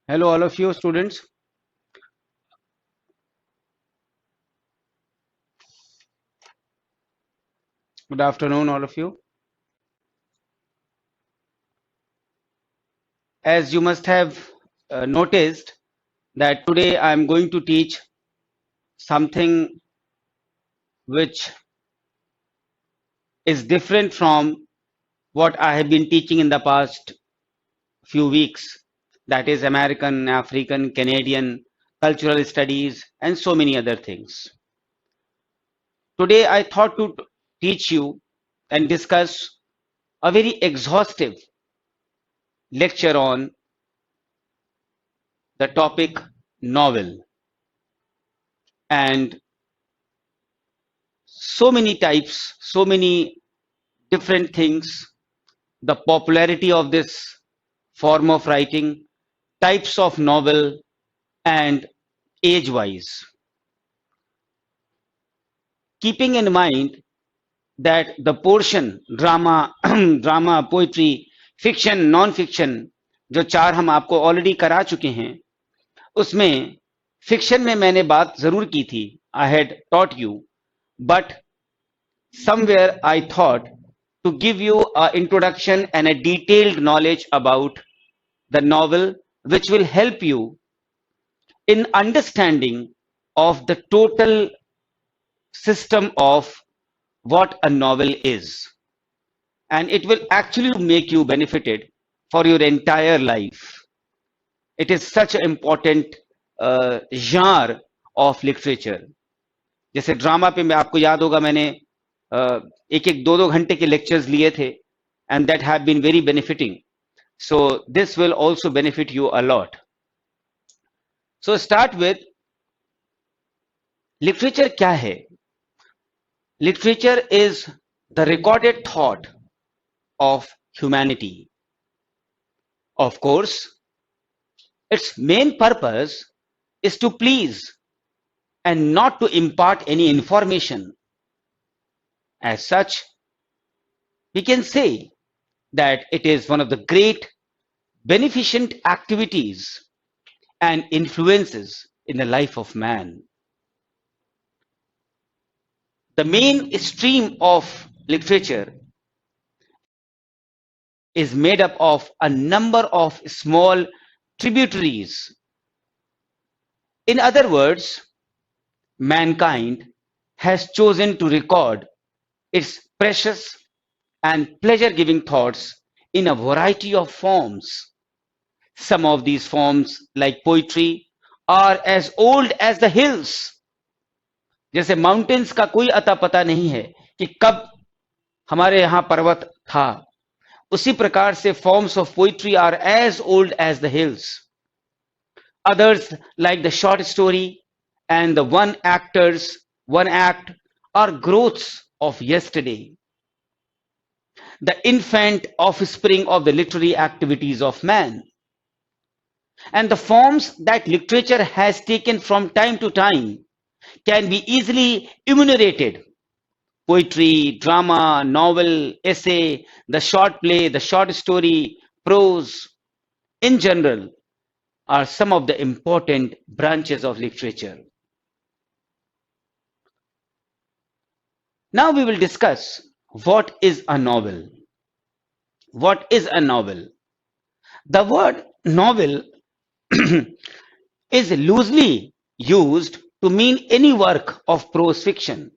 Hello, all of you students. Good afternoon, all of you. As you must have noticed that today I am going to teach something which is different from what I have been teaching in the past few weeks. That is American, African, Canadian, cultural studies, and so many other things. Today I thought to teach you and discuss a very exhaustive lecture on the topic novel, and so many types, so many different things, the popularity of this form of writing, types of novel, and age wise. Keeping in mind that the portion drama, drama, poetry, fiction, non fiction जो चार हम आपको already करा चुके हैं, उसमें fiction में मैंने बात जरूर की थी. I had taught you, but somewhere I thought to give you an introduction and a detailed knowledge about the novel, which will help you in understanding of the total system of what a novel is. And it will actually make you benefited for your entire life. It is such an important genre of literature. जैसे drama पे मैं आपको याद होगा मैंने एक एक दो दो घंटे के लेक्चर्स लिए थे, and that have been very benefiting. So this will also benefit you a lot. So start with literature. क्या है? Literature is the recorded thought of humanity. Of course, its main purpose is to please and not to impart any information. As such, we can say that it is one of the great beneficent activities and influences in the life of man. The main stream of literature is made up of a number of small tributaries. In other words, mankind has chosen to record its precious and pleasure-giving thoughts in a variety of forms. Some of these forms, like poetry, are as old as the hills. जैसे mountains का कोई अता पता नहीं है कि कब हमारे यहाँ पर्वत था, उसी प्रकार से forms of poetry are as old as the hills. Others, like the short story and the one act, are growths of yesterday, the infant offspring of the literary activities of man. And the forms that literature has taken from time to time can be easily enumerated. Poetry, drama, novel, essay, the short play, the short story, prose, in general, are some of the important branches of literature. Now we will discuss what is a novel. What is a novel? The word novel is loosely used to mean any work of prose fiction.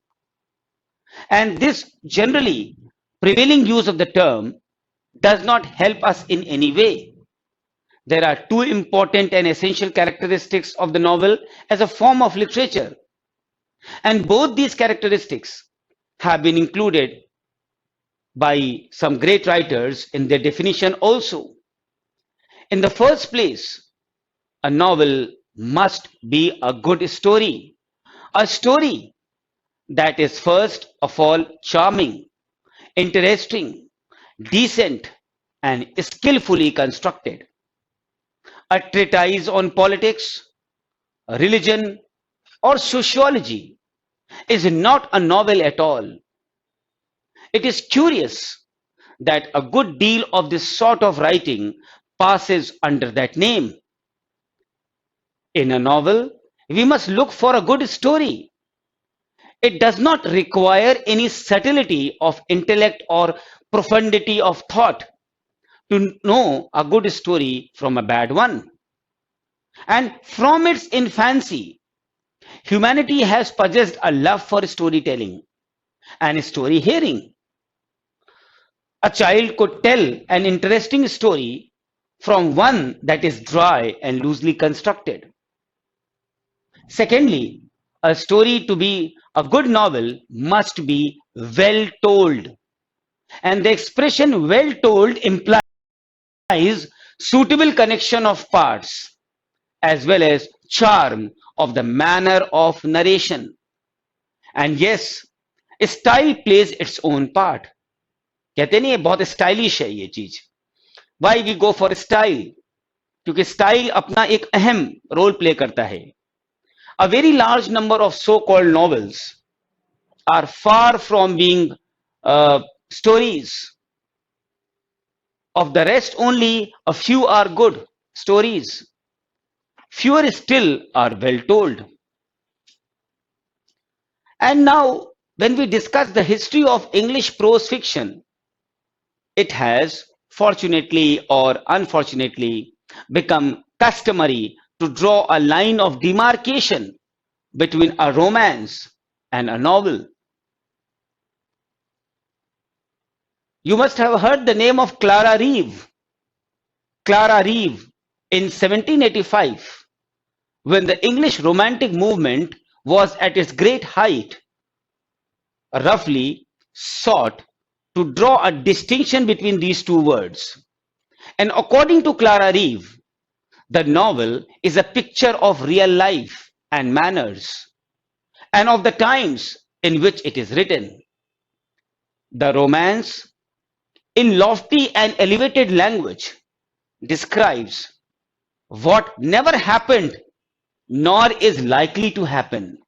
And this generally prevailing use of the term does not help us in any way. There are two important and essential characteristics of the novel as a form of literature. And both these characteristics have been included by some great writers in their definition also. In the first place, a novel must be a good story, a story that is first of all charming, interesting, decent, and skillfully constructed. A treatise on politics, religion, or sociology is not a novel at all. It is curious that a good deal of this sort of writing passes under that name. In a novel, we must look for a good story. It does not require any subtlety of intellect or profundity of thought to know a good story from a bad one. And from its infancy, humanity has possessed a love for storytelling and story hearing. A child could tell an interesting story from one that is dry and loosely constructed. Secondly, a story to be a good novel must be well told. And the expression well told implies suitable connection of parts as well as charm of the manner of narration. And yes, style plays its own part. कहते नहीं ये बहुत stylish है ये चीज. Why we go for style? क्योंकि style अपना एक अहम रोल प्ले करता है. A very large number of so-called novels are far from being stories. Of the rest, only a few are good stories. Fewer still are well told. And now, when we discuss the history of English prose fiction, it has, fortunately or unfortunately, become customary to draw a line of demarcation between a romance and a novel. You must have heard the name of Clara Reeve. Clara Reeve in 1785, when the English Romantic movement was at its great height, roughly sought to draw a distinction between these two words. And according to Clara Reeve, the novel is a picture of real life and manners and of the times in which it is written. The romance, in lofty and elevated language, describes what never happened nor is likely to happen.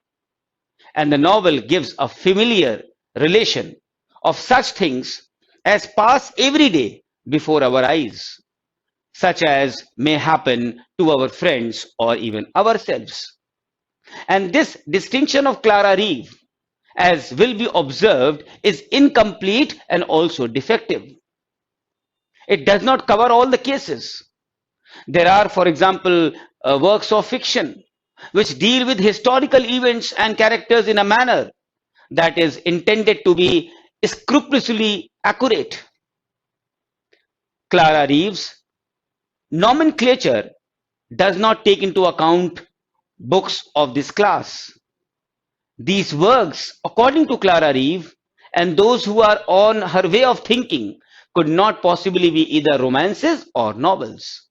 And the novel gives a familiar relation of such things as pass every day before our eyes, such as may happen to our friends or even ourselves. And this distinction of Clara Reeve, as will be observed, is incomplete and also defective. It does not cover all the cases. There are, for example, works of fiction which deal with historical events and characters in a manner that is intended to be scrupulously accurate. Clara Reeve's nomenclature does not take into account books of this class. These works, according to Clara Reeve, and those who are on her way of thinking, could not possibly be either romances or novels.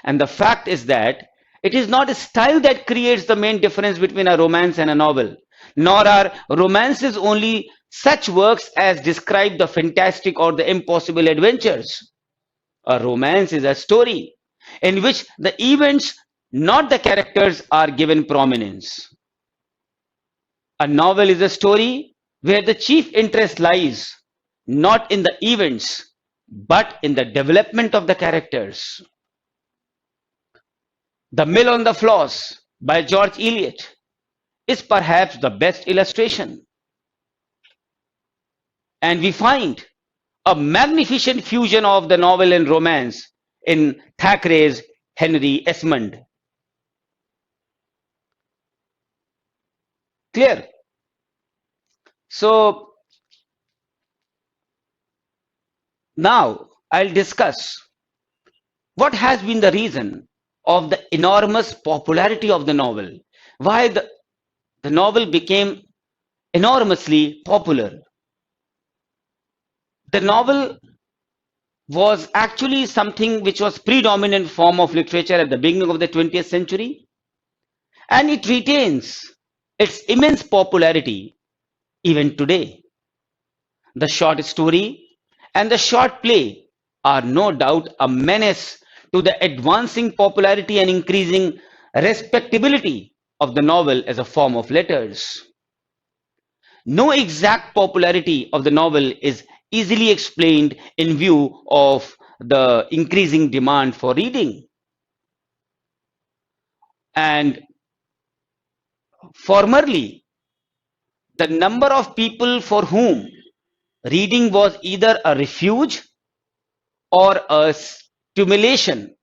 And the fact is that it is not a style that creates the main difference between a romance and a novel, nor are romances only such works as describe the fantastic or the impossible adventures. A romance is a story in which the events, not the characters, are given prominence. A novel is a story where the chief interest lies not in the events, but in the development of the characters. The Mill on the Floss by George Eliot is perhaps the best illustration. And we find a magnificent fusion of the novel and romance in Thackeray's Henry Esmond. Clear? So now I'll discuss what has been the reason of the enormous popularity of the novel. Why the novel became enormously popular. The novel was actually something which was predominant form of literature at the beginning of the 20th century, and it retains its immense popularity even today. The short story and the short play are no doubt a menace to the advancing popularity and increasing respectability of the novel as a form of letters. No exact popularity of the novel is easily explained in view of the increasing demand for reading. And formerly, the number of people for whom reading was either a refuge or a stimulation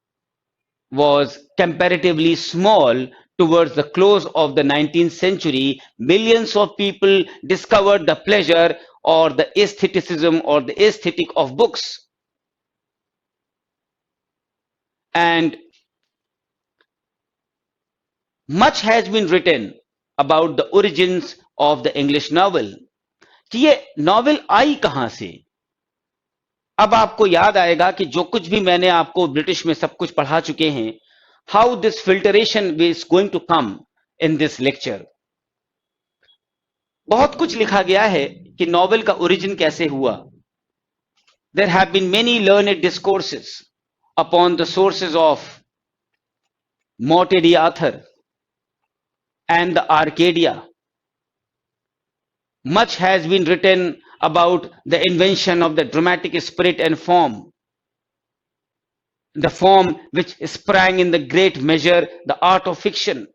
was comparatively small. Towards the close of the 19th century, millions of people discovered the pleasure or the aestheticism or the aesthetic of books. And much has been written about the origins of the English novel. कि ये novel आई कहां से? अब आपको याद आएगा कि जो कुछ भी मैंने आपको ब्रिटिश में सब कुछ पढ़ा चुके हैं, how this filtration is going to come in this lecture. बहुत कुछ लिखा गया है कि नॉवेल का ओरिजिन कैसे हुआ. There have been many learned discourses upon the sources of Morte d'Arthur and the Arcadia. Much has been written about the invention of the dramatic spirit and form, the form which sprang in the great measure the art of fiction.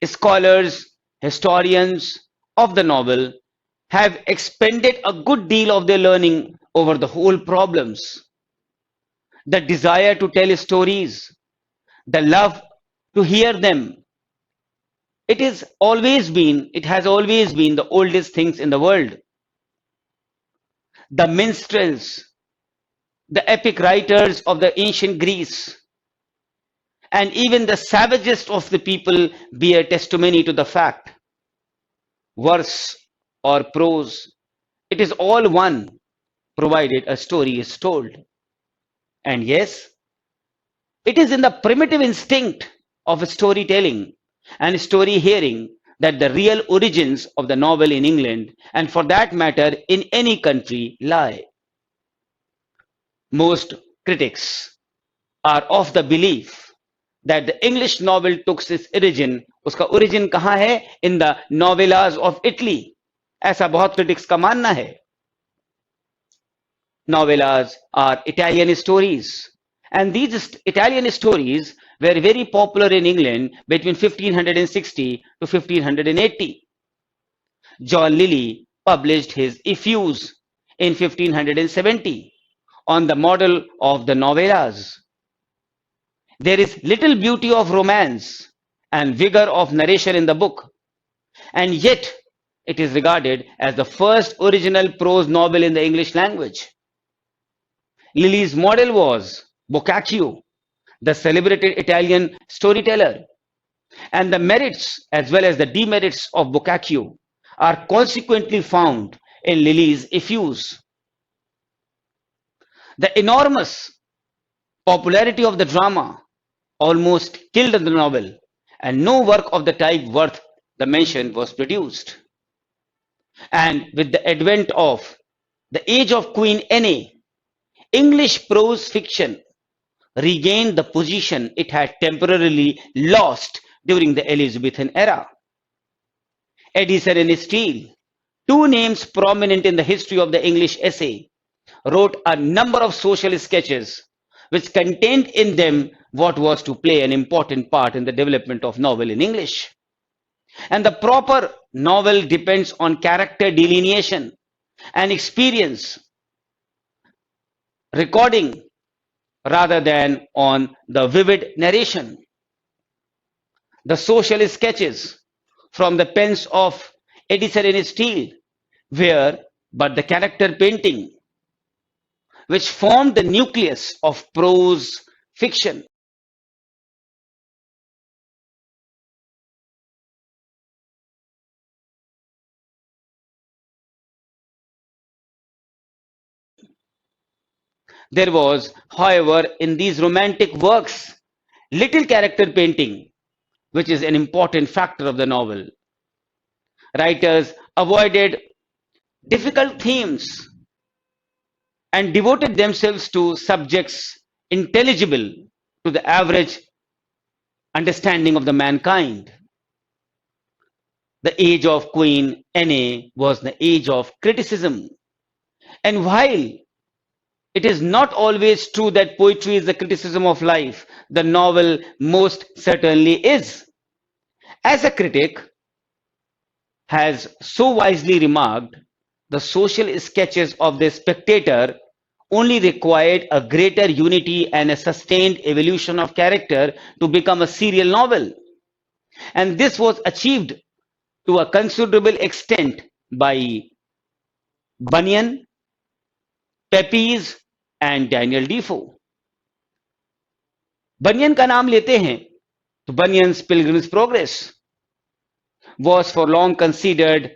Scholars, historians of the novel have expended a good deal of their learning over the whole problems. The desire to tell stories, the love to hear them. It has always been the oldest things in the world. The minstrels, the epic writers of the ancient Greece, and even the savagest of the people bear testimony to the fact. Verse or prose, it is all one, provided a story is told. And yes, it is in the primitive instinct of storytelling and story hearing that the real origins of the novel in England, and for that matter in any country, lie. Most critics are of the belief that the English novel took its origin, उसका origin कहाँ है? In the novellas of Italy. ऐसा बहुत critics का मानना है. Novellas are Italian stories, and these Italian stories were very popular in England between 1560 to 1580. John Lilly published his Effuse in 1570 on the model of the novellas. There is little beauty of romance and vigor of narration in the book, and yet it is regarded as the first original prose novel in the English language. Lilly's model was Boccaccio, the celebrated Italian storyteller, and the merits as well as the demerits of Boccaccio are consequently found in Lilly's Effuse. The enormous popularity of the drama almost killed the novel, and no work of the type worth the mention was produced. And with the advent of the age of Queen Anne, English prose fiction regained the position it had temporarily lost during the Elizabethan era. Addison and Steele, two names prominent in the history of the English essay, wrote a number of social sketches which contained in them what was to play an important part in the development of novel in English. And the proper novel depends on character delineation and experience recording rather than on the vivid narration. The social sketches from the pens of Addison and Steele were but the character painting which formed the nucleus of prose fiction. There was, however, in these romantic works, little character painting, which is an important factor of the novel. Writers avoided difficult themes and devoted themselves to subjects intelligible to the average understanding of the mankind. The age of Queen Anne was the age of criticism. And while it is not always true that poetry is the criticism of life, the novel most certainly is. As a critic has so wisely remarked, the social sketches of the spectator only required a greater unity and a sustained evolution of character to become a serial novel. And this was achieved to a considerable extent by Bunyan, Pepys and Daniel Defoe. बनियन का नाम लेते हैं तो Bunyan's Pilgrim's Progress was for long considered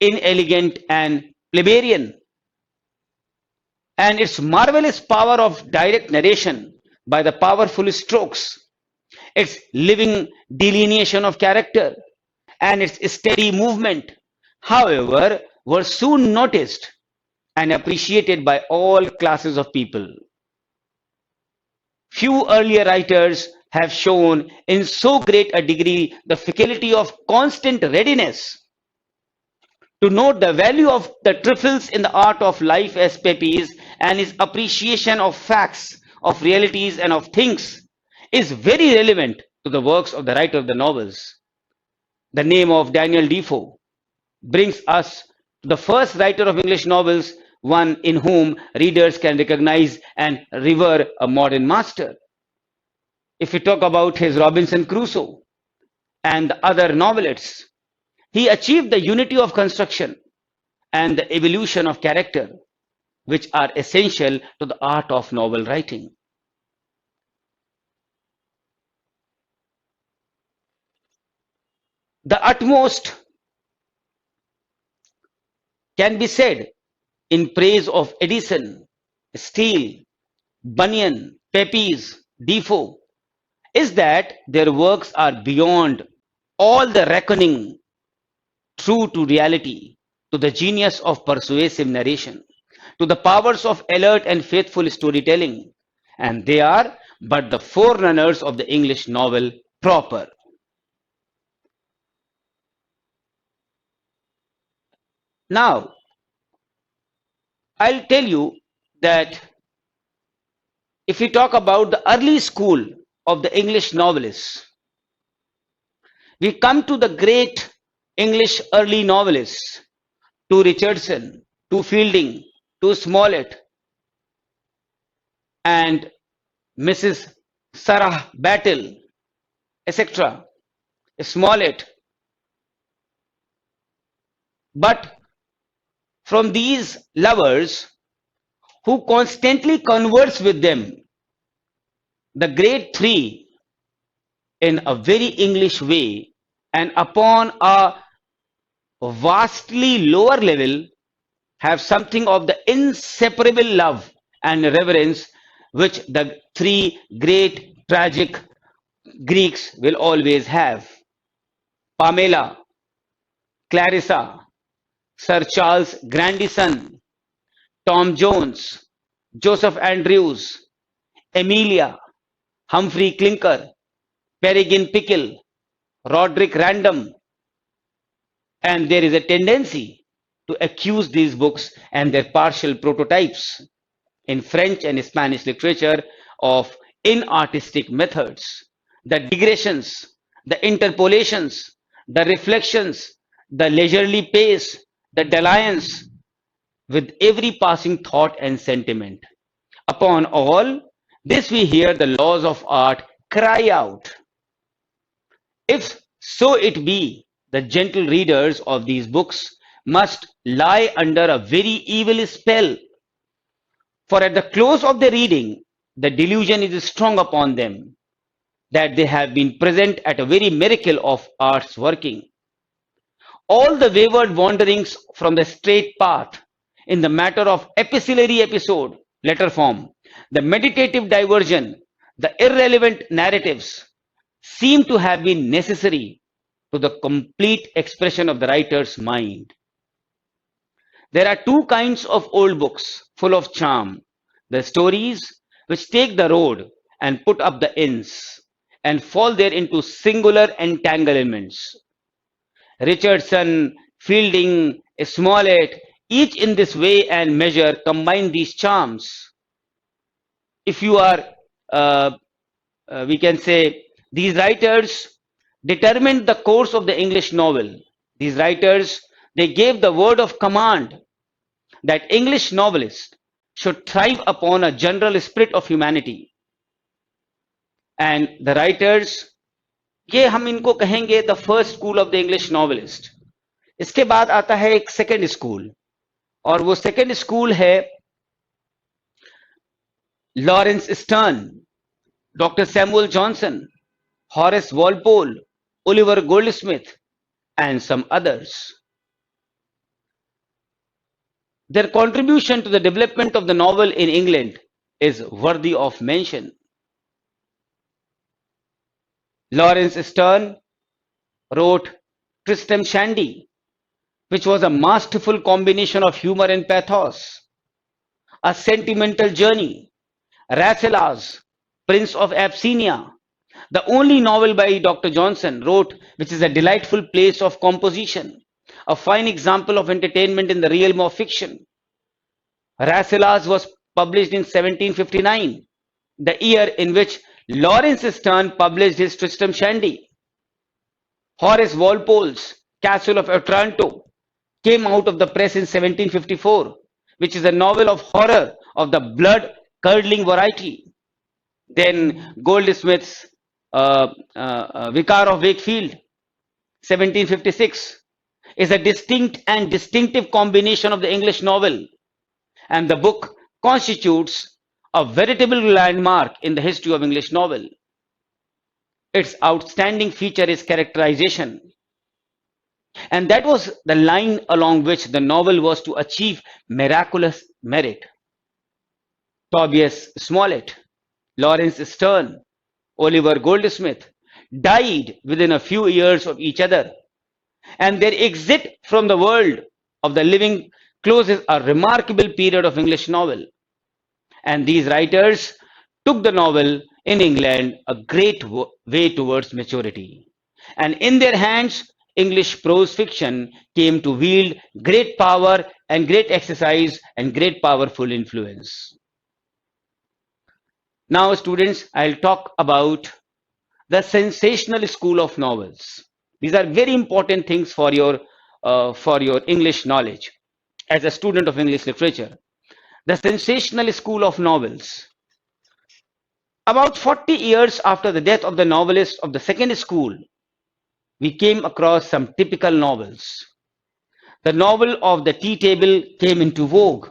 inelegant and plebeian, and its marvelous power of direct narration by the powerful strokes, its living delineation of character, and its steady movement, however, were soon noticed and appreciated by all classes of people. Few earlier writers have shown in so great a degree the faculty of constant readiness to note the value of the trifles in the art of life as Pepys, and his appreciation of facts, of realities, and of things is very relevant to the works of the writer of the novels. The name of Daniel Defoe brings us to the first writer of English novels, one in whom readers can recognize and revere a modern master. If we talk about his Robinson Crusoe and the other novelettes, he achieved the unity of construction and the evolution of character, which are essential to the art of novel writing. The utmost can be said in praise of Edison, Steele, Bunyan, Pepys, Defoe is that their works are beyond all the reckoning true to reality, to the genius of persuasive narration, to the powers of alert and faithful storytelling, and they are but the forerunners of the English novel proper. Now, I'll tell you that if we talk about the early school of the English novelists, we come to the great English early novelists, to Richardson, to Fielding, to Smollett, and Mrs. Sarah Battle, etc. Smollett. But from these lovers who constantly converse with them, the great three, in a very English way and upon a vastly lower level, have something of the inseparable love and reverence which the three great tragic Greeks will always have. Pamela, Clarissa, Sir Charles Grandison, Tom Jones, Joseph Andrews, Emilia, Humphrey Clinker, Peregrine Pickle, Roderick Random, and there is a tendency to accuse these books and their partial prototypes in French and Spanish literature of inartistic methods. The digressions, the interpolations, the reflections, the leisurely pace, the dalliance with every passing thought and sentiment. Upon all this, we hear the laws of art cry out. If so it be, the gentle readers of these books must lie under a very evil spell, for at the close of the reading, the delusion is strong upon them that they have been present at a very miracle of art's working. All the wayward wanderings from the straight path in the matter of epistolary episode letter form, the meditative diversion, the irrelevant narratives seem to have been necessary to the complete expression of the writer's mind. There are two kinds of old books full of charm: the stories which take the road and put up the inns and fall there into singular entanglements. Richardson, Fielding, Smollett, each in this way and measure combine these charms. If you are, uh, we can say, these writers determined the course of the English novel. These writers, they gave the word of command that English novelists should thrive upon a general spirit of humanity. And the writers, ये हम इनको कहेंगे the first school of the English novelist. इसके बाद आता है एक second school, और वो सेकेंड स्कूल है Lawrence stern, doctor Samuel Johnson, Horace Walpole, Oliver Goldsmith and some others. Their contribution to the development of the novel in England is worthy of mention. Lawrence Sterne wrote Tristram Shandy, which was a masterful combination of humor and pathos, a sentimental journey. Rasselas, Prince of Abyssinia, the only novel by Dr. Johnson wrote, which is a delightful place of composition, a fine example of entertainment in the realm of fiction. Rasselas was published in 1759, the year in which Lawrence Sterne published his Tristram Shandy. Horace Walpole's Castle of Otranto came out of the press in 1754, which is a novel of horror of the blood-curdling variety. Then Goldsmith's Vicar of Wakefield, 1756, is a distinct and distinctive combination of the English novel, and the book constitutes a veritable landmark in the history of English novel. Its outstanding feature is characterization, and that was the line along which the novel was to achieve miraculous merit. Tobias Smollett, Lawrence Sterne, Oliver Goldsmith died within a few years of each other, and their exit from the world of the living closes a remarkable period of English novel. And these writers took the novel in England a great way towards maturity. And in their hands, English prose fiction came to wield great power and great exercise and great powerful influence. Now, students, I'll talk about the sensational school of novels. These are very important things for your English knowledge as a student of English literature. The sensational school of novels. About 40 years after the death of the novelist of the second school, we came across some typical novels. The novel of the tea table came into vogue.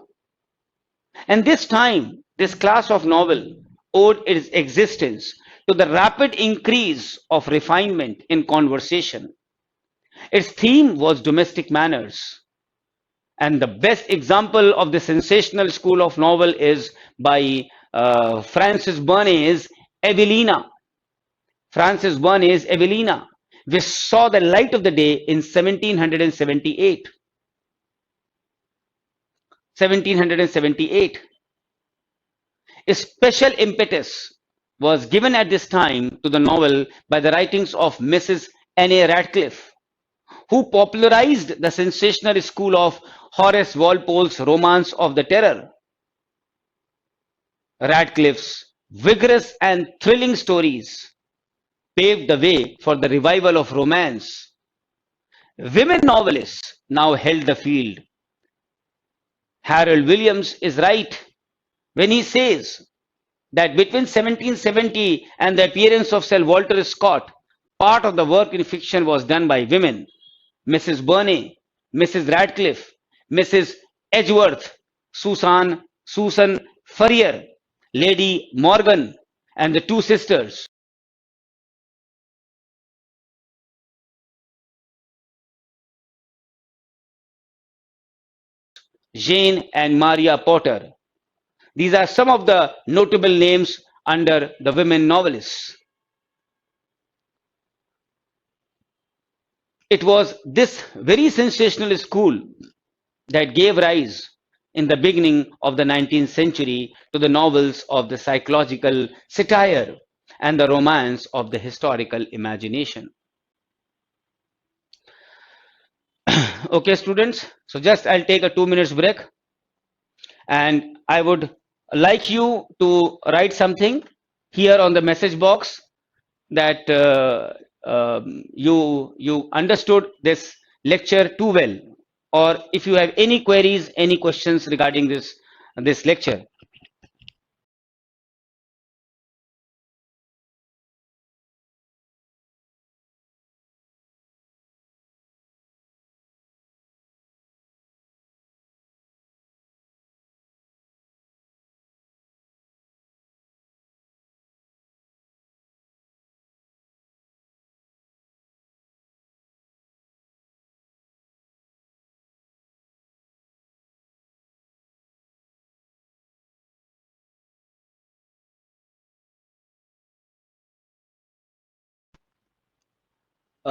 And this time, this class of novel owed its existence to the rapid increase of refinement in conversation. Its theme was domestic manners. And the best example of the sensational school of novel is by Frances Burney's Evelina. Frances Burney's Evelina, which saw the light of the day in 1778. 1778. A special impetus was given at this time to the novel by the writings of Mrs. Anne Radcliffe, who popularized the sensational school of Horace Walpole's Romance of the Terror. Radcliffe's vigorous and thrilling stories paved the way for the revival of romance. Women novelists now held the field. Harold Williams is right when he says that between 1770 and the appearance of Sir Walter Scott, part of the work in fiction was done by women. Mrs. Burney, Mrs. Radcliffe, Mrs. Edgeworth, Susan Ferrier, Lady Morgan, and the two sisters. Jane and Maria Potter. These are some of the notable names under the women novelists. It was this very sensational school that gave rise in the beginning of the 19th century to the novels of the psychological satire and the romance of the historical imagination. Okay, students, so just I'll take a 2 minutes break, and I would like you to write something here on the message box that you understood this lecture too well, or if you have any queries, any questions regarding this lecture.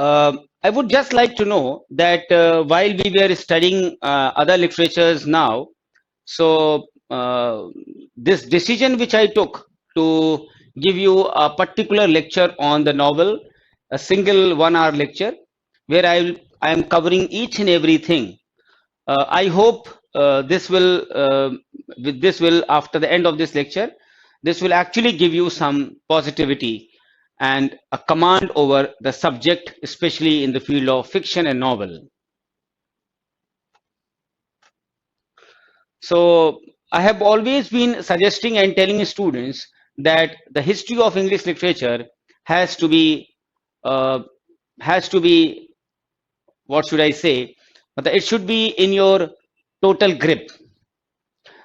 I would just like to know that while we were studying other literatures now, so this decision which I took to give you a particular lecture on the novel, a single 1 hour lecture, where I am covering each and everything. I hope this will after the end of this lecture, this will actually give you some positivity and a command over the subject, especially in the field of fiction and novel. So I have always been suggesting and telling students that the history of English literature has to be uh, has to be, what should I say? But it should be in your total grip.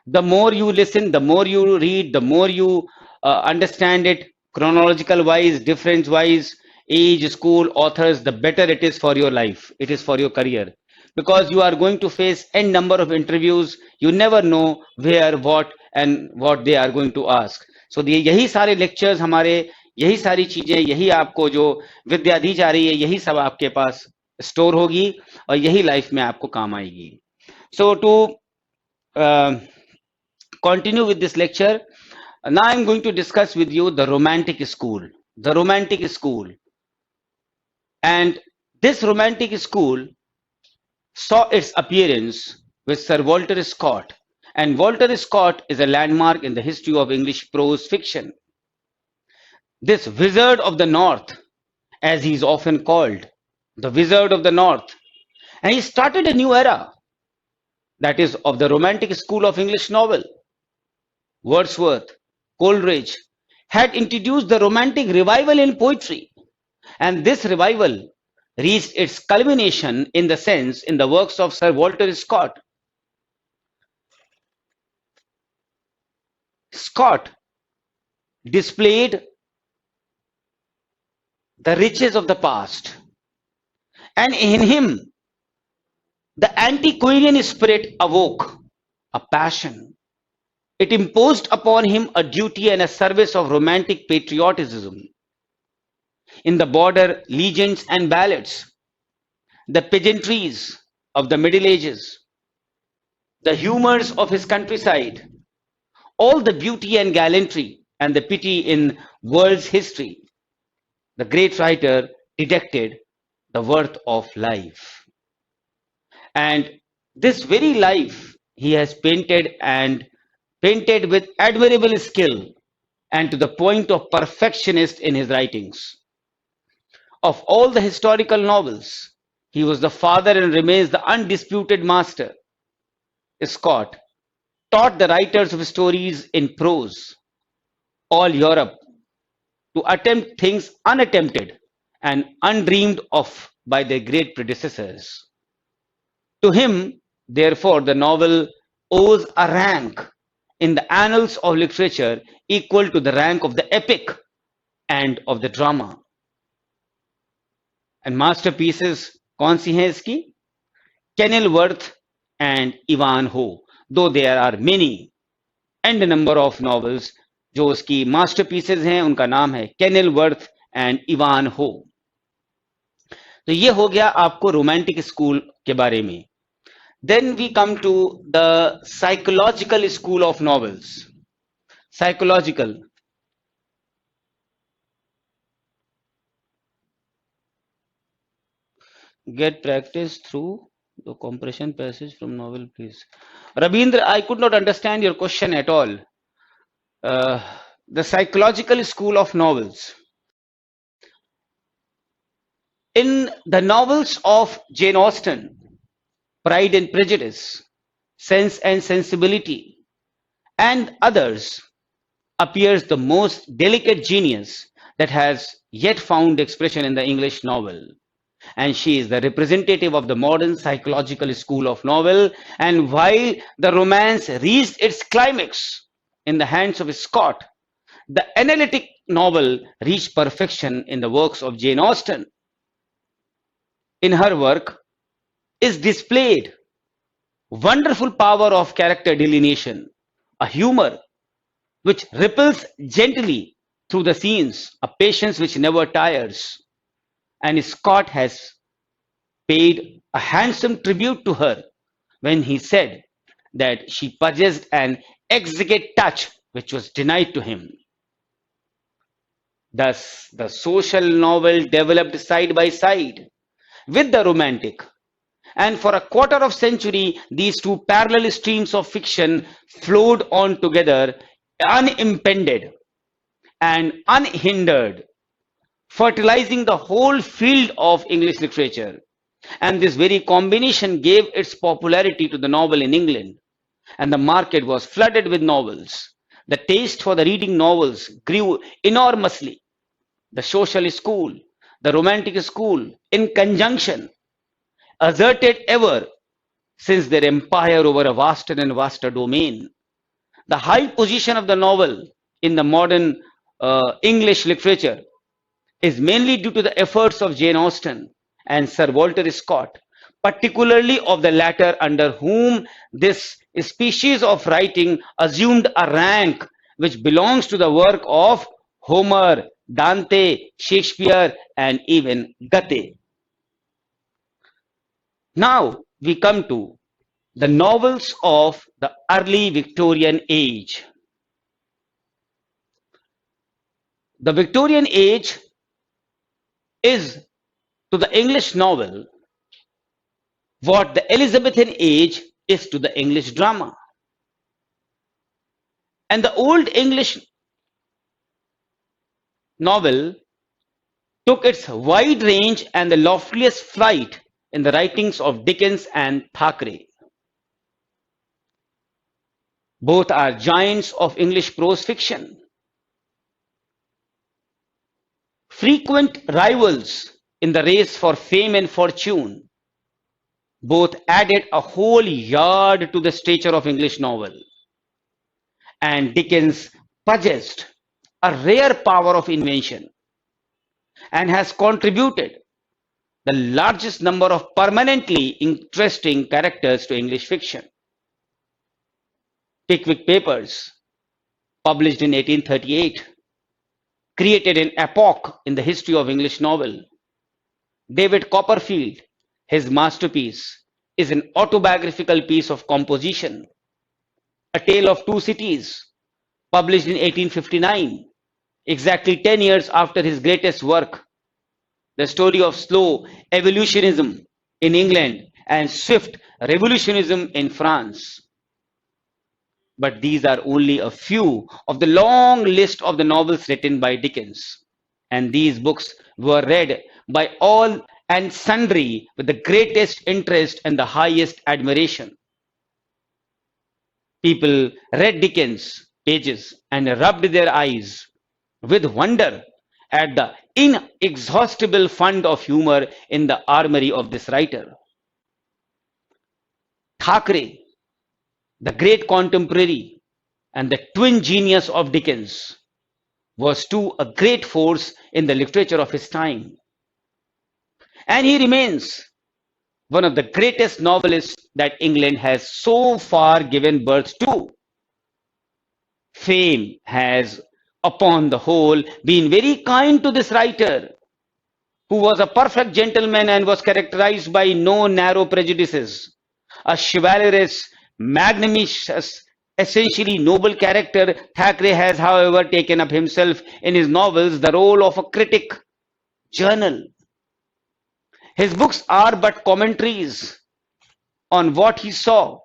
The more you listen, the more you read, the more you understand it, chronological wise, difference wise, age, school, authors, the better it is for your life. It is for your career. Because you are going to face n number of interviews, you never know where, what, and what they are going to ask. So यही सारे lectures हमारे, यही सारी चीजें, यही आपको जो विद्या दी जा रही है, यही सब आपके पास स्टोर होगी और यही लाइफ में आपको काम आएगी. So to uh, continue with this lecture, now I'm going to discuss with you the Romantic school. The Romantic school. And this Romantic school saw its appearance with Sir Walter Scott. And Walter Scott is a landmark in the history of English prose fiction. This Wizard of the North, as he is often called, the Wizard of the North. And he started a new era, that is of the Romantic school of English novel. Wordsworth, Coleridge had introduced the Romantic revival in poetry, and this revival reached its culmination in the sense in the works of Sir Walter Scott. Scott displayed the riches of the past, and in him the antiquarian spirit awoke a passion. It imposed upon him a duty and a service of romantic patriotism. In the border legends and ballads, the pageantries of the Middle Ages, the humors of his countryside, all the beauty and gallantry and the pity in world's history, the great writer detected the worth of life. And this very life he has painted, and painted with admirable skill and to the point of perfectionist in his writings. Of all the historical novels, he was the father and remains the undisputed master. Scott taught the writers of stories in prose, all Europe, to attempt things unattempted and undreamed of by their great predecessors. To him, therefore, the novel owes a rank in the annals of literature equal to the rank of the epic and of the drama. And masterpieces कौन सी हैं इसकी? Kenilworth and Ivanhoe, though there are many. And number of novels. जो उसकी masterpieces हैं उनका नाम है Kenilworth and Ivan हो। तो ये हो गया आपको रोमांटिक स्कूल के बारे में। Then we come to the psychological school of novels. Psychological, get practice through the compression passage from novel, please. Rabindra, I could not understand your question at all. Uh, the psychological school of novels. In the novels of Jane Austen, Pride and Prejudice, Sense and Sensibility, and others, appears the most delicate genius that has yet found expression in the English novel. And she is the representative of the modern psychological school of novel. And while the romance reached its climax in the hands of Scott, the analytic novel reached perfection in the works of Jane Austen. In her work is displayed wonderful power of character delineation, a humor which ripples gently through the scenes, a patience which never tires. And Scott has paid a handsome tribute to her when he said that she possessed an exquisite touch which was denied to him. Thus, the social novel developed side by side with the romantic. And for a quarter of century, these two parallel streams of fiction flowed on together, unimpeded and unhindered, fertilizing the whole field of English literature. And this very combination gave its popularity to the novel in England, and the market was flooded with novels. The taste for the reading novels grew enormously. The social school, the romantic school, in conjunction, asserted ever since their empire over a vaster and vaster domain. The high position of the novel in the modern English literature is mainly due to the efforts of Jane Austen and Sir Walter Scott, particularly of the latter, under whom this species of writing assumed a rank which belongs to the work of Homer, Dante, Shakespeare, and even Goethe. Now we come to the novels of the early Victorian age. The Victorian age is to the English novel what the Elizabethan age is to the English drama. And the Old English novel took its wide range and the loftiest flight in the writings of Dickens and Thackeray. Both are giants of English prose fiction, frequent rivals in the race for fame and fortune. Both added a whole yard to the stature of English novel. And Dickens possessed a rare power of invention and has contributed the largest number of permanently interesting characters to English fiction. Pickwick Papers, published in 1838, created an epoch in the history of English novel. David Copperfield, his masterpiece, is an autobiographical piece of composition. A Tale of Two Cities, published in 1859, exactly 10 years after his greatest work, the story of slow evolutionism in England and swift revolutionism in France. But these are only a few of the long list of the novels written by Dickens. And these books were read by all and sundry with the greatest interest and the highest admiration. People read Dickens' pages and rubbed their eyes with wonder at the inexhaustible fund of humor in the armory of this writer. Thackeray, the great contemporary and the twin genius of Dickens, was too a great force in the literature of his time. And he remains one of the greatest novelists that England has so far given birth to. Fame has, upon the whole, been very kind to this writer, who was a perfect gentleman and was characterized by no narrow prejudices. A chivalrous, magnanimous, essentially noble character, Thackeray has, however, taken up himself in his novels the role of a critic journal. His books are but commentaries on what he saw.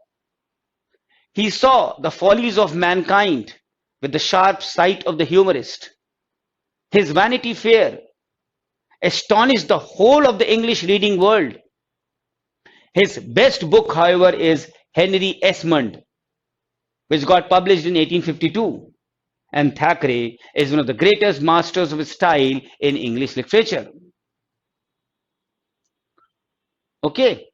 He saw the follies of mankind with the sharp sight of the humorist. His Vanity Fair astonished the whole of the English reading world. His best book, however, is Henry Esmond, which got published in 1852. And Thackeray is one of the greatest masters of his style in English literature. Okay.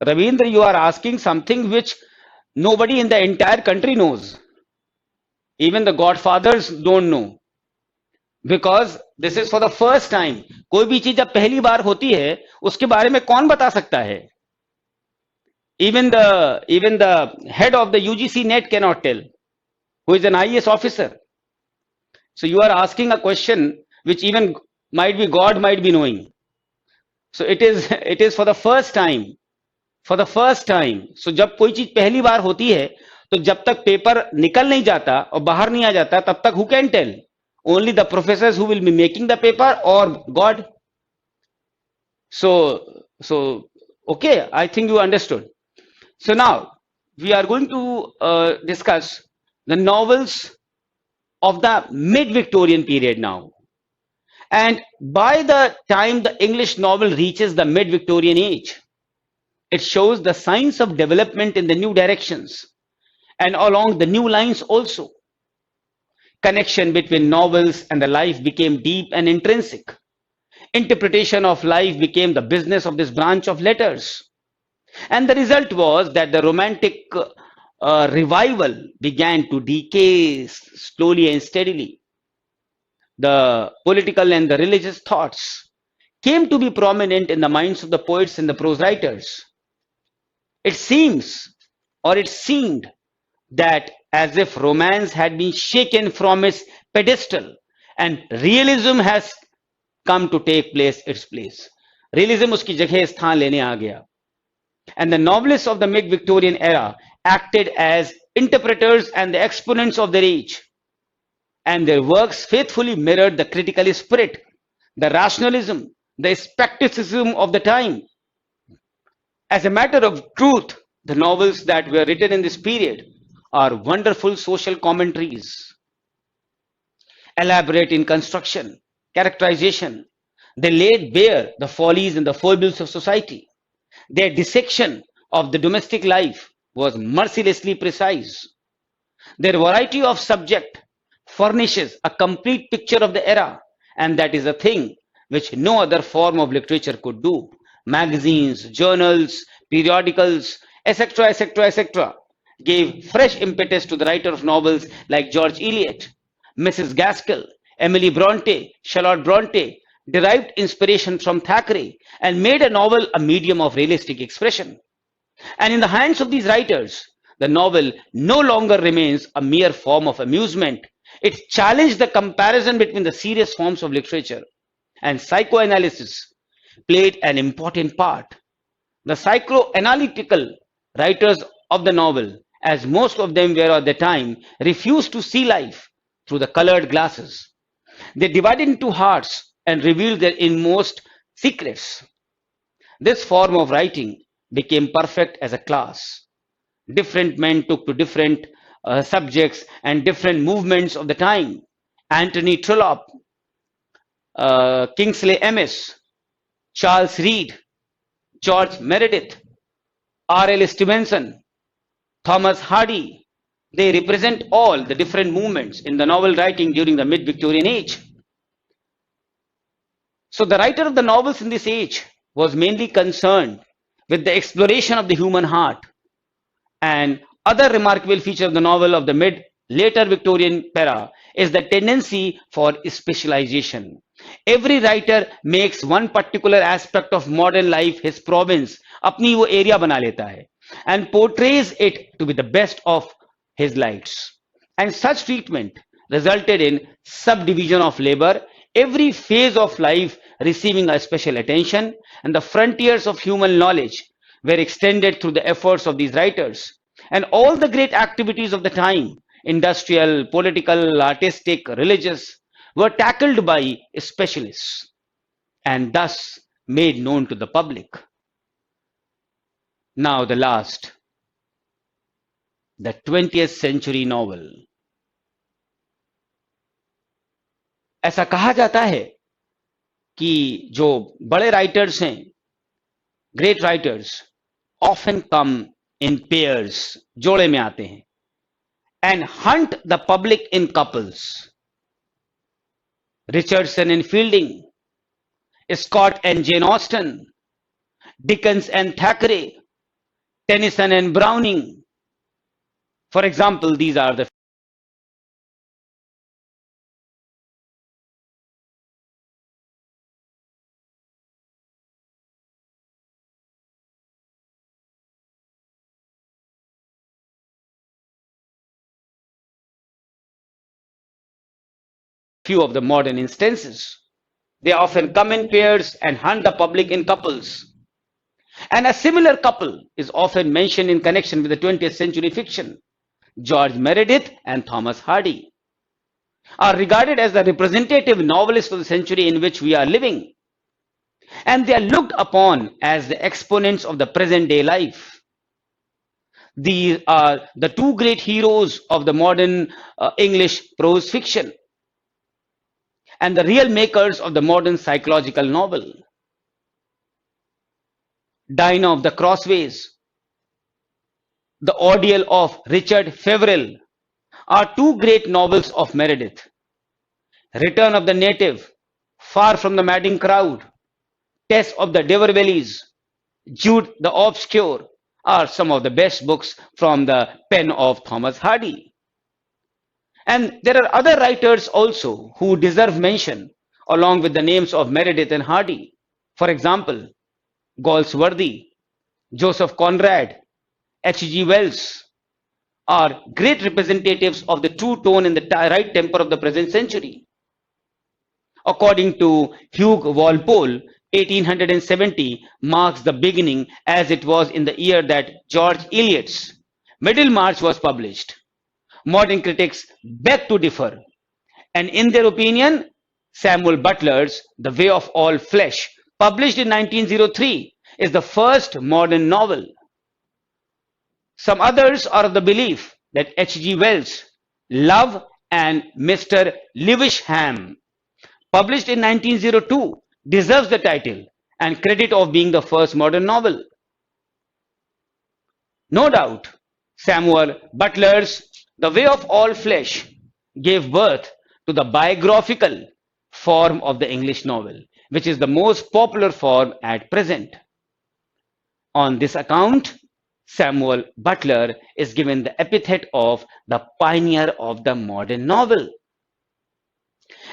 Ravindra, you are asking something which nobody in the entire country knows. Even the godfathers don't know. Because this is for the first time. कोई भी चीज जब पहली बार होती है, उसके बारे में कौन बता सकता है? Even the head of the UGC NET cannot tell, who is an IAS officer. So you are asking a question which even might be God might be knowing. So it is for the first time. For the first time. So जब कोई चीज पहली बार होती है, तो जब तक paper निकल नहीं जाता और बाहर नहीं आ जाता, तब तक who can tell? Only the professors who will be making the paper or God. So okay, I think you understood. So now we are going to discuss the novels of the mid-Victorian period now. And by the time the English novel reaches the mid-Victorian age, it shows the signs of development in the new directions and along the new lines also. Connection between novels and the life became deep and intrinsic. Interpretation of life became the business of this branch of letters. And the result was that the romantic revival began to decay slowly and steadily. The political and the religious thoughts came to be prominent in the minds of the poets and the prose writers. It seems, or it seemed, that as if romance had been shaken from its pedestal and realism has come to take its place. Realism uski jagah sthan lene aa gaya. And the novelists of the mid-Victorian era acted as interpreters and the exponents of their age. And their works faithfully mirrored the critical spirit, the rationalism, the skepticism of the time. As a matter of truth, the novels that were written in this period are wonderful social commentaries, elaborate in construction, characterization. They laid bare the follies and the foibles of society. Their dissection of the domestic life was mercilessly precise. Their variety of subject furnishes a complete picture of the era, and that is a thing which no other form of literature could do. Magazines, journals, periodicals, etc., etc., etc., gave fresh impetus to the writer of novels like George Eliot, Mrs. Gaskell, Emily Bronte, Charlotte Bronte, derived inspiration from Thackeray and made a novel a medium of realistic expression. And in the hands of these writers, the novel no longer remains a mere form of amusement. It challenged the comparison between the serious forms of literature, and psychoanalysis played an important part. The psychoanalytical writers of the novel, as most of them were at the time, refused to see life through the colored glasses. They divided into hearts and revealed their inmost secrets. This form of writing became perfect as a class. Different men took to different subjects and different movements of the time. Anthony Trollope, Kingsley Amis, Charles Reade, George Meredith, R.L. Stevenson, Thomas Hardy. They represent all the different movements in the novel writing during the mid-Victorian age. So the writer of the novels in this age was mainly concerned with the exploration of the human heart. And other remarkable feature of the novel of the later Victorian era is the tendency for specialization. Every writer makes one particular aspect of modern life his province, अपनी वो area बना लेता है, and portrays it to be the best of his lights. And such treatment resulted in subdivision of labor, every phase of life receiving a special attention, and the frontiers of human knowledge were extended through the efforts of these writers. And all the great activities of the time, industrial, political, artistic, religious, were tackled by specialists and thus made known to the public. Now, the last, the 20th century novel. ऐसा कहा जाता है कि जो बड़े writers हैं, great writers, often कम इन pairs, जोड़े में आते हैं, and Hunt the public in couples. Richardson and Fielding, Scott and Jane Austen, Dickens and Thackeray, Tennyson and Browning. For example, these are the few of the modern instances. They often come in pairs and hunt the public in couples. And a similar couple is often mentioned in connection with the 20th century fiction. George Meredith and Thomas Hardy are regarded as the representative novelists of the century in which we are living. And they are looked upon as the exponents of the present day life. These are the two great heroes of the modern English prose fiction and the real makers of the modern psychological novel. Dinah of the Crossways, The Ordeal of Richard Feverel are two great novels of Meredith. Return of the Native, Far from the Madding Crowd, Tess of the Divervellies, Jude the Obscure are some of the best books from the pen of Thomas Hardy. And there are other writers also who deserve mention along with the names of Meredith and Hardy. For example, Galsworthy, Joseph Conrad, H.G. Wells are great representatives of the true tone and the right temper of the present century. According to Hugh Walpole, 1870 marks the beginning as it was in the year that George Eliot's Middlemarch was published. Modern critics beg to differ, and in their opinion, Samuel Butler's The Way of All Flesh, published in 1903, is the first modern novel. Some others are of the belief that H.G. Wells' Love and Mr. Lewisham, published in 1902, deserves the title and credit of being the first modern novel. No doubt, Samuel Butler's The Way of All Flesh gave birth to the biographical form of the English novel, which is the most popular form at present. On this account, Samuel Butler is given the epithet of the pioneer of the modern novel.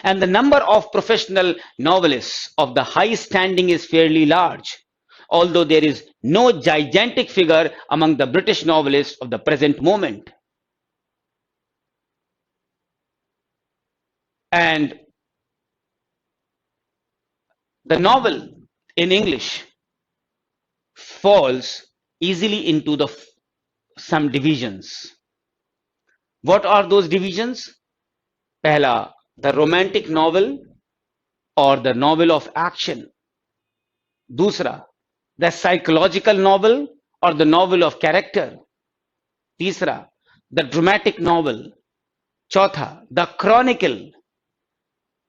And the number of professional novelists of the high standing is fairly large, although there is no gigantic figure among the British novelists of the present moment. And the novel in English falls easily into some divisions. What are those divisions? Pehla, the romantic novel or the novel of action. Dusra, the psychological novel or the novel of character. Tisra, the dramatic novel. Chautha, the chronicle.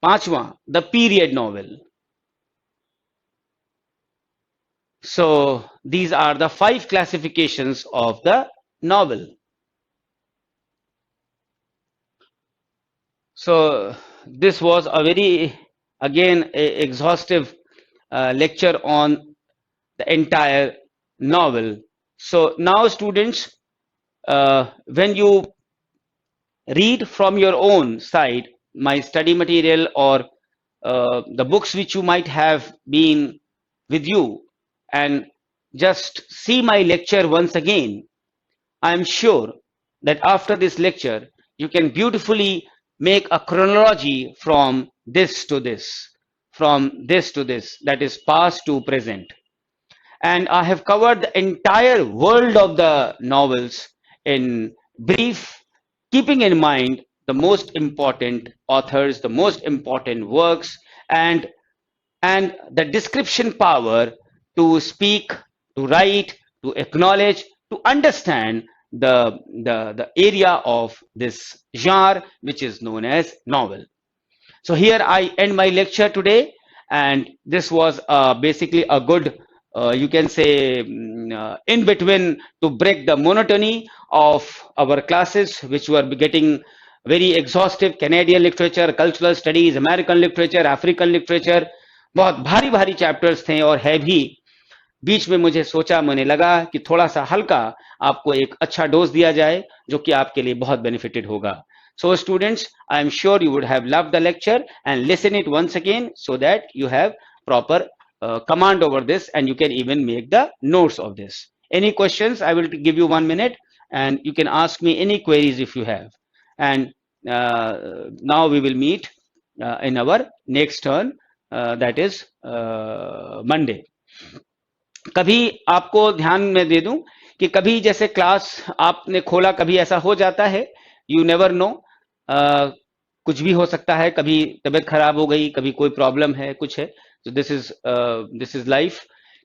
Panchwa, the period novel. So these are the 5 classifications of the novel. So this was a very, again, exhaustive lecture on the entire novel. So now students, when you read from your own side my study material or the books which you might have been with you and just see my lecture once again, I am sure that after this lecture, you can beautifully make a chronology from this to this, that is past to present. And I have covered the entire world of the novels in brief, keeping in mind the most important authors, the most important works, and the description power to speak, to write, to acknowledge, to understand the area of this genre, which is known as novel. So here I end my lecture today, and this was basically a good, you can say, in between to break the monotony of our classes, which were getting very exhaustive. Canadian literature, cultural studies, American literature, African literature, बहुत भारी भारी chapters थे और है भी. बीच में मुझे सोचा, मैंने लगा कि थोड़ा सा हल्का आपको एक अच्छा डोज दिया जाए जो कि आपके लिए बहुत बेनिफिटेड होगा. So students, I am sure you would have loved the lecture and listen it once again so that you have proper command over this and you can even make the notes of this. Any questions? I will give you 1 minute and you can ask me any queries if you have. And now we will meet in our next turn, that is Monday. कभी आपको ध्यान में दे दूं कि कभी जैसे class आपने खोला, कभी ऐसा हो जाता है, यू नेवर नो, कुछ भी हो सकता है, कभी तबीयत खराब हो गई, कभी कोई प्रॉब्लम है, कुछ है. तो दिस इज लाइफ.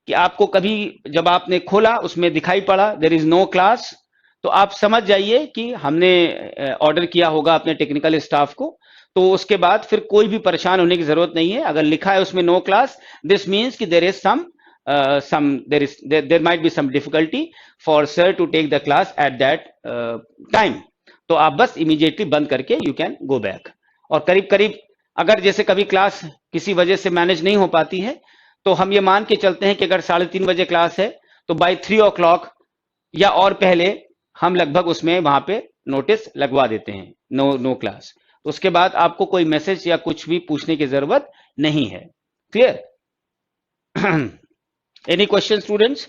कि आपको कभी जब आपने खोला उसमें दिखाई पड़ा देयर इज नो क्लास, तो आप समझ जाइए कि हमने ऑर्डर किया होगा अपने टेक्निकल स्टाफ को. तो उसके बाद फिर कोई भी परेशान होने की जरूरत नहीं है. अगर लिखा है उसमें नो क्लास, दिस मीन्स कि there is there might be some difficulty for sir to take the class at that time. तो आप बस इमीडिएटली बंद करके यू कैन गो बैक. और करीब करीब अगर जैसे कभी क्लास किसी वजह से मैनेज नहीं हो पाती है, तो हम ये मान के चलते हैं कि अगर 3:30 बजे क्लास है तो बाय 3 o'clock या और पहले हम लगभग उसमें वहां पे नोटिस लगवा देते हैं, नो क्लास. उसके बाद आपको कोई मैसेज या कुछ भी पूछने की जरूरत नहीं है. क्लियर? Any questions, students?